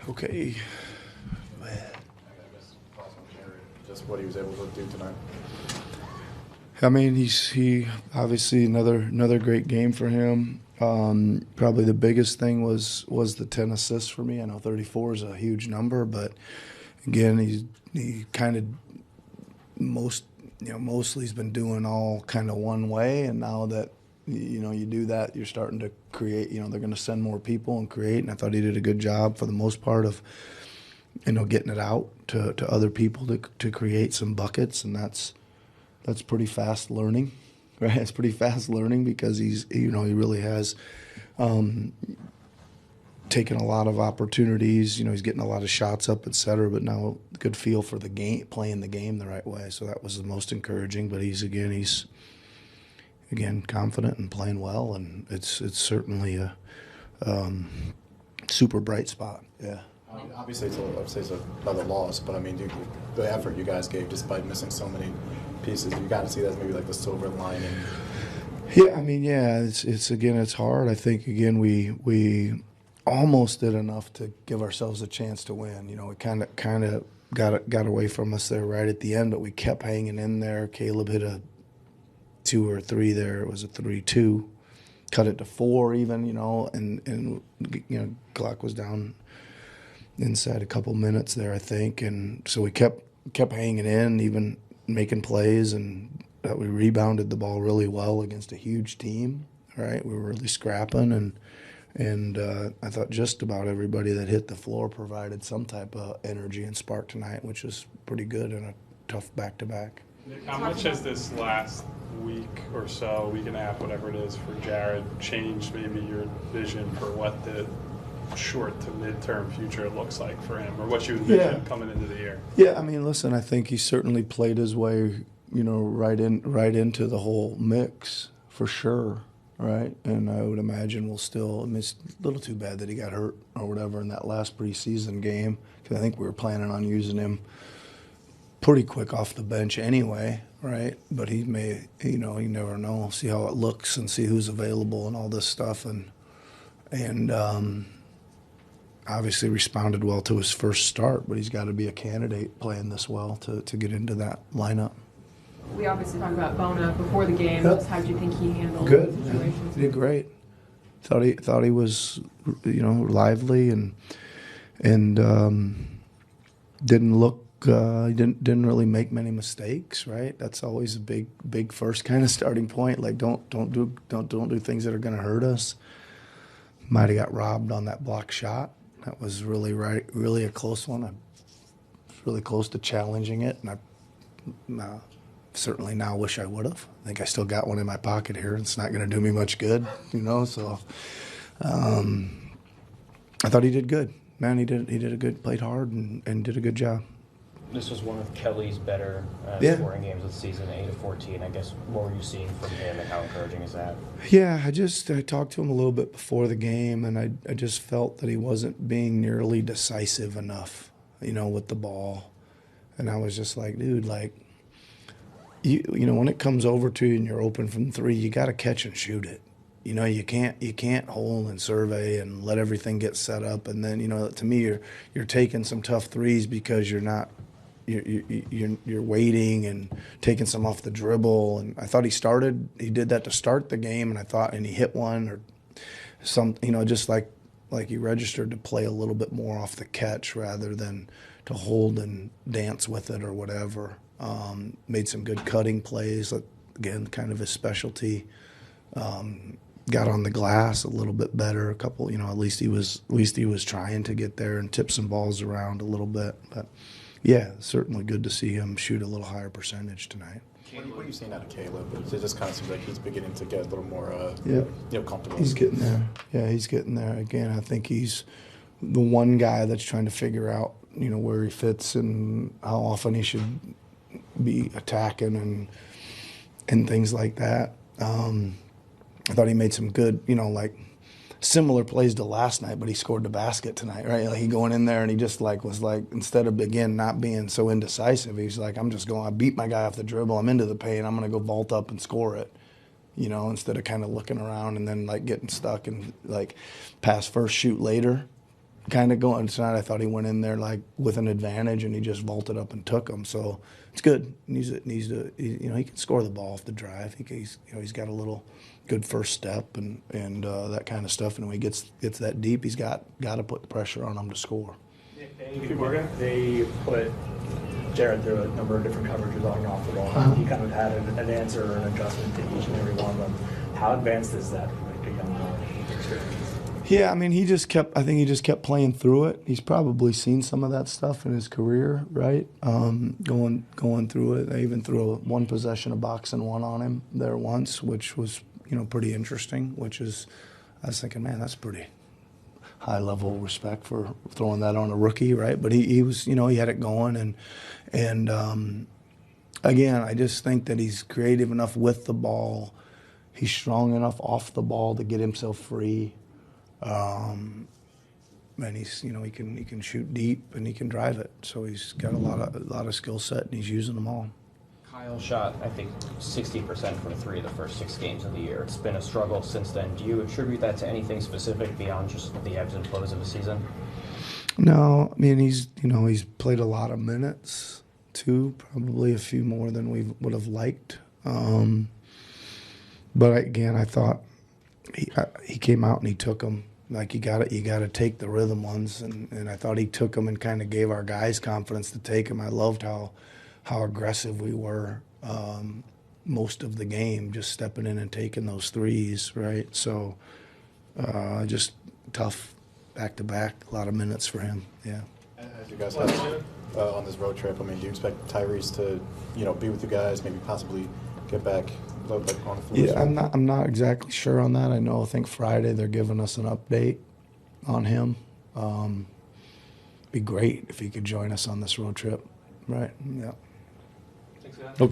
Okay. Just what he was able to do tonight. I mean, he obviously another great game for him. Probably the biggest thing was the 10 assists for me. I know 34 is a huge number, but again, he kind of mostly he's been doing all kind of one way, and now that you do that, you're starting to create. They're going to send more people and create, and I thought he did a good job for the most part of getting it out to other people to create some buckets, and that's pretty fast learning, right? It's pretty fast learning because he really has taken a lot of opportunities. He's getting a lot of shots up, et cetera, but now good feel for the game, playing the game the right way. So that was the most encouraging. But he's confident and playing well, and it's certainly a super bright spot. Yeah. I mean, obviously, it's another loss, but I mean, the effort you guys gave despite missing so many pieces, you got to see that as maybe like the silver lining. Yeah, I mean, it's hard. I think we almost did enough to give ourselves a chance to win. We kind of got away from us there right at the end, but we kept hanging in there. Caleb hit a 2 or 3 there. It was a 3-2, cut it to 4 even. And clock was down inside a couple minutes there, I think, and so we kept hanging in, even making plays, and we rebounded the ball really well against a huge team. Right, we were really scrapping, and I thought just about everybody that hit the floor provided some type of energy and spark tonight, which was pretty good in a tough back-to-back. Nick, how much has this last week or so, week and a half, whatever it is, for Jared changed maybe your vision for what the short to midterm future looks like for him, or what you envision coming into the year? Yeah, I mean, listen, I think he certainly played his way, right into the whole mix for sure, right? And I would imagine we'll still. I mean, it's a little too bad that he got hurt or whatever in that last preseason game, because I think we were planning on using him pretty quick off the bench anyway, right? But he may, you never know. See how it looks and see who's available and all this stuff, and obviously responded well to his first start, but he's got to be a candidate playing this well to get into that lineup. We obviously talked about Bona before the game. Yep. Just how do you think he handled Good. the situation? He did great. Thought he was, lively and didn't look. He didn't really make many mistakes. Right. That's always a big first kind of starting point. Like don't do things that are going to hurt us. Might have got robbed on that block shot. That was really a close one. I was really close to challenging it, and I certainly now wish I would have. I think I still got one in my pocket here. It's not going to do me much good, So I thought he did good. Man, he did a good, played hard and did a good job. This was one of Kelly's better scoring games of the season, 8 of 14. I guess, what were you seeing from him, and how encouraging is that? Yeah, I talked to him a little bit before the game, and I just felt that he wasn't being nearly decisive enough, with the ball. And I was just like, dude, when it comes over to you and you're open from 3, you got to catch and shoot it. You can't hold and survey and let everything get set up, and then to me you're taking some tough threes because you're not. You're waiting and taking some off the dribble, and I thought he did that to start the game, and he hit one or some, just like he registered to play a little bit more off the catch rather than to hold and dance with it or whatever. Made some good cutting plays, again, kind of his specialty. Got on the glass a little bit better, a couple, at least he was trying to get there and tip some balls around a little bit, but. Yeah, certainly good to see him shoot a little higher percentage tonight. What are you seeing out of Caleb? It just kind of seems like he's beginning to get a little more comfortable. He's getting there. Yeah, he's getting there. Again, I think he's the one guy that's trying to figure out, where he fits and how often he should be attacking and things like that. I thought he made some good, similar plays to last night, but he scored the basket tonight, right? Like he going in there and he just was instead of not being so indecisive, he's like, I beat my guy off the dribble, I'm into the paint, I'm going to go vault up and score it. you know, instead of kind of looking around and then like getting stuck and like pass first, shoot later, kind of going. Tonight I thought he went in there like with an advantage and he just vaulted up and took them. So it's good. Needs to you know, he can score the ball off the drive. He's you know, he's got a little good first step and that kind of stuff. And when he gets that deep, he's got to put the pressure on him to score. They put Jared through a number of different coverages on and off the ball. He kind of had an answer or an adjustment to each and every one of them. How advanced is that for like a young guy experience? Yeah, I mean, I think he just kept playing through it. He's probably seen some of that stuff in his career, right? Going through it. I even threw a one possession of boxing one on him there once, which was, you know, pretty interesting, I was thinking, man, that's pretty high level respect for throwing that on a rookie, right? But he was, you know, he had it going, and again, I just think that he's creative enough with the ball. He's strong enough off the ball to get himself free, and he's, you know, he can shoot deep and he can drive it. So he's got a lot of skill set and he's using them all. Kyle shot, I think, 60% from three of the first 6 games of the year. It's been a struggle since then. Do you attribute that to anything specific beyond just the ebbs and flows of the season? No, I mean, he's played a lot of minutes too, probably a few more than we would have liked. But again, I thought he came out and he took them. Like you got to take the rhythm ones, and I thought he took them and kind of gave our guys confidence to take them. I loved how aggressive we were most of the game, just stepping in and taking those threes, right? So just tough back-to-back, a lot of minutes for him, yeah. As you guys have on this road trip, I mean, do you expect Tyrese to, you know, be with you guys, maybe possibly get back on the floor? Yeah, I'm not exactly sure on that. I think Friday they're giving us an update on him. Be great if he could join us on this road trip, right? Yeah. Thanks, guys. Okay.